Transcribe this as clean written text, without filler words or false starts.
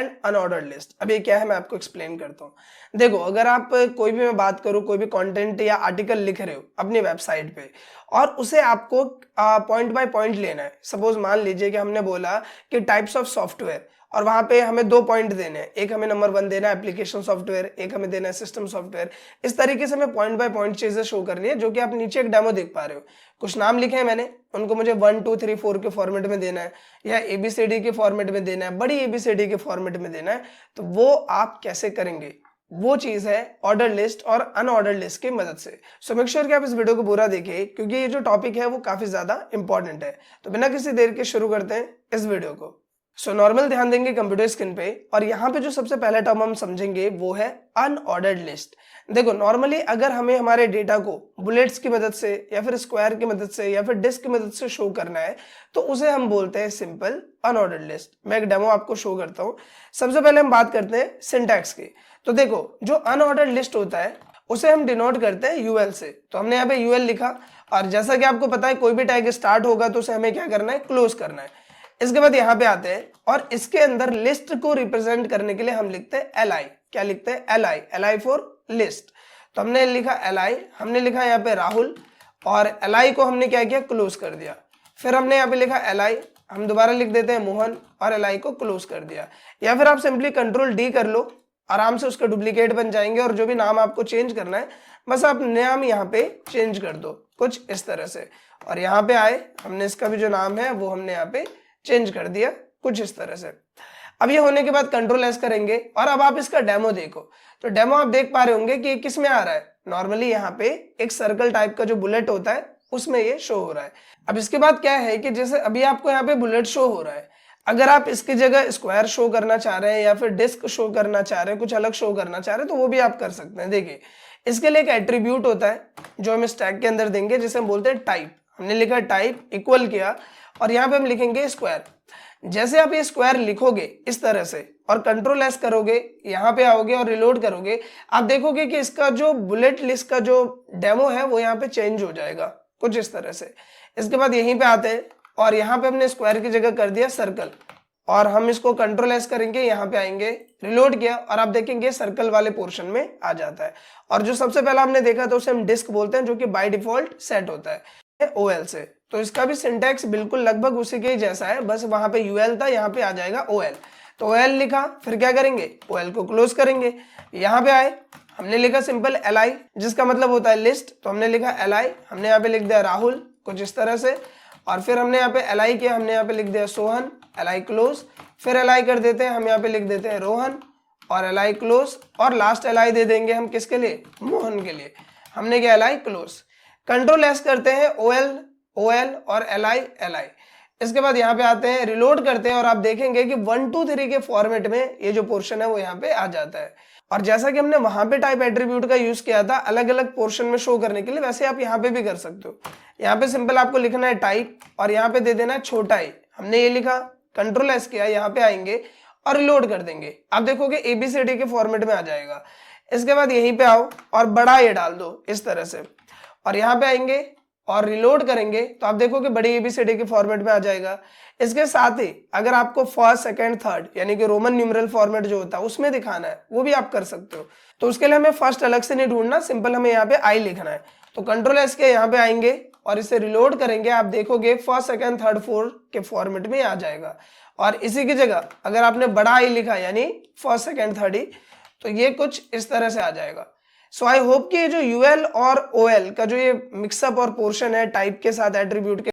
And unordered list. अब ये क्या है मैं आपको एक्सप्लेन करता हूँ। देखो, अगर आप कोई भी मैं बात करूँ, कोई भी कंटेंट या आर्टिकल लिख रहे हो अपनी वेबसाइट पे और उसे आपको पॉइंट बाय पॉइंट लेना है। सपोज मान लीजिए कि हमने बोला कि टाइप्स ऑफ सॉफ्टवेयर और वहां पे हमें 2 पॉइंट देने हैं, एक हमें नंबर 1 देना है एप्लीकेशन सॉफ्टवेयर, एक हमें देना है सिस्टम सॉफ्टवेयर। इस तरीके से हमें पॉइंट बाय पॉइंट चीजें शो करनी है, जो कि आप नीचे एक डेमो देख पा रहे हो। कुछ नाम लिखे हैं मैंने, उनको मुझे 1 2 3 4 के फॉर्मेट में देना है या एबीसीडी के फॉर्मेट में देना है, बड़ी एबीसीडी के फॉर्मेट में देना है। तो वो आप कैसे करेंगे, वो चीज है ऑर्डर लिस्ट और अनऑर्डर लिस्ट की मदद से। सो मेक श्योर कि आप इस वीडियो को पूरा देखिए, क्योंकि ये जो टॉपिक है वो काफी ज्यादा इंपॉर्टेंट है। तो बिना किसी देर के शुरू करते हैं इस वीडियो को। सो नॉर्मल ध्यान देंगे कंप्यूटर स्क्रीन पे, और यहाँ पे जो सबसे पहला टर्म हम समझेंगे वो है अनऑर्डर्ड लिस्ट। देखो, नॉर्मली अगर हमें हमारे डेटा को बुलेट्स की मदद से या फिर स्क्वायर की मदद से या फिर डिस्क की मदद से शो करना है, तो उसे हम बोलते हैं सिंपल अनऑर्डर्ड लिस्ट। मैं एक डेमो आपको शो करता हूँ। सबसे पहले हम बात करते हैं सिंटैक्स की। तो देखो, जो अनऑर्डर्ड लिस्ट होता है उसे हम डिनोट करते हैं यूएल से। तो हमने यहाँ पे यूएल लिखा, और जैसा कि आपको पता है कोई भी टैग स्टार्ट होगा तो उसे हमें क्या करना है, क्लोज करना है। इसके बाद यहाँ पे आते हैं और इसके अंदर लिस्ट को रिप्रेजेंट करने के लिए हम लिखते हैं एल। क्या लिखते हैं, एल फॉर लिस्ट। तो हमने लिखा एल, हमने लिखा यहाँ पे राहुल, और एल को हमने क्या किया, क्लोज कर दिया। फिर हमने यहाँ पे लिखा एल, हम दोबारा लिख देते हैं मोहन, और एल को क्लोज कर दिया। या फिर आप सिंपली कंट्रोल डी कर लो, आराम से उसका डुप्लीकेट बन जाएंगे। और जो भी नाम आपको चेंज करना है, बस आप नाम यहाँ पे चेंज कर दो कुछ इस तरह से। और यहाँ पे आए, हमने इसका भी जो नाम है वो हमने यहाँ पे चेंज कर दिया कुछ इस तरह से। अब ये होने के बाद कंट्रोल एस करेंगे, और अब आप इसका डेमो देखो। तो डेमो आप देख पा रहे होंगे कि किस में आ रहा है। नॉर्मली यहाँ पे एक सर्कल टाइप का जो बुलेट होता है उसमें ये शो हो रहा है। अब इसके बाद क्या है कि जैसे अभी आपको यहाँ पे बुलेट शो हो रहा है, अगर आप इसकी जगह स्क्वायर शो करना चाह रहे हैं या फिर डिस्क शो करना चाह रहे हैं, कुछ अलग शो करना चाह रहे हैं, तो वो भी आप कर सकते हैं। देखिए, इसके लिए एक एट्रीब्यूट होता है जो हम इस टैग के अंदर देंगे, जिसे हम बोलते हैं टाइप। हमने लिखा टाइप, इक्वल किया, और यहाँ पे हम लिखेंगे स्क्वायर। जैसे आप ये स्क्वायर लिखोगे इस तरह से और कंट्रोल एस करोगे, यहाँ पे आओगे और रिलोड करोगे, आप देखोगे कि इसका जो बुलेट लिस्ट का जो डेमो है वो यहाँ पे चेंज हो जाएगा कुछ इस तरह से। इसके बाद यहीं पे आते हैं और यहाँ पे हमने स्क्वायर की जगह कर दिया सर्कल, और हम इसको कंट्रोल एस करेंगे, यहाँ पे आएंगे, रिलोड किया, और आप देखेंगे सर्कल वाले पोर्शन में आ जाता है। और जो सबसे पहला हमने देखा था उसे हम डिस्क बोलते हैं, जो कि बाय डिफॉल्ट सेट होता है ओएल से। तो इसका भी सिंटैक्स बिल्कुल लगभग उसी के ही जैसा है, बस वहां पे यूएल था, यहाँ पे आ जाएगा ओएल। तो ओएल लिखा, फिर क्या करेंगे, ओएल को क्लोज करेंगे। यहाँ पे आए, हमने लिखा सिंपल एल, जिसका मतलब होता है लिस्ट। तो हमने लिखा एल, हमने यहाँ पे लिख दिया राहुल कुछ इस तरह से, और फिर हमने यहाँ पे एल किया, हमने यहाँ पे लिख दिया सोहन, एल क्लोज। फिर एल कर देते हैं, हम यहाँ पे लिख देते हैं रोहन, और एल क्लोज, और लास्ट एल दे देंगे हम किसके लिए, मोहन के लिए। हमने किया एल क्लोज। कंट्रोल एस करते हैं, ओएल ओएल और एल आई। इसके बाद यहाँ पे आते हैं, रिलोड करते हैं, और आप देखेंगे कि 1 2 3 के फॉर्मेट में ये जो पोर्शन है वो यहाँ पे आ जाता है। और जैसा कि हमने वहां पे टाइप एट्रीब्यूट का यूज किया था अलग अलग पोर्शन में शो करने के लिए, वैसे आप यहाँ पे भी कर सकते हो। यहाँ पे सिंपल आपको लिखना है टाइप, और यहाँ पे दे देना है छोटा ही। हमने ये लिखा, कंट्रोल एस किया, यहाँ पे आएंगे और रिलोड कर देंगे, आप देखोगे एबीसीडी के फॉर्मेट में आ जाएगा। इसके बाद यहीं पे आओ और बड़ा ये डाल दो इस तरह से, और यहाँ पे आएंगे और रिलोड करेंगे, तो आप देखोगे बड़ी एबीसीडी के फॉर्मेट में आ जाएगा। इसके साथ ही अगर आपको फर्स्ट सेकंड थर्ड यानी कि रोमन न्यूमेरल फॉर्मेट जो होता है उसमें दिखाना है, वो भी आप कर सकते हो। तो उसके लिए हमें फर्स्ट अलग से नहीं ढूंढना, सिंपल हमें यहाँ पे आई लिखना है। तो कंट्रोल एस के यहाँ पे आएंगे और इसे रिलोड करेंगे, आप देखोगे फर्स्ट सेकंड थर्ड फोर्थ के फॉर्मेट में आ जाएगा। और इसी की जगह अगर आपने बड़ा आई लिखा यानी फर्स्ट सेकंड थर्ड ही, तो ये कुछ इस तरह से आ जाएगा। सो आई होप कि ये जो यूएल और ओएल का जो ये मिक्सअप और पोर्शन है टाइप के साथ एट्रीब्यूट के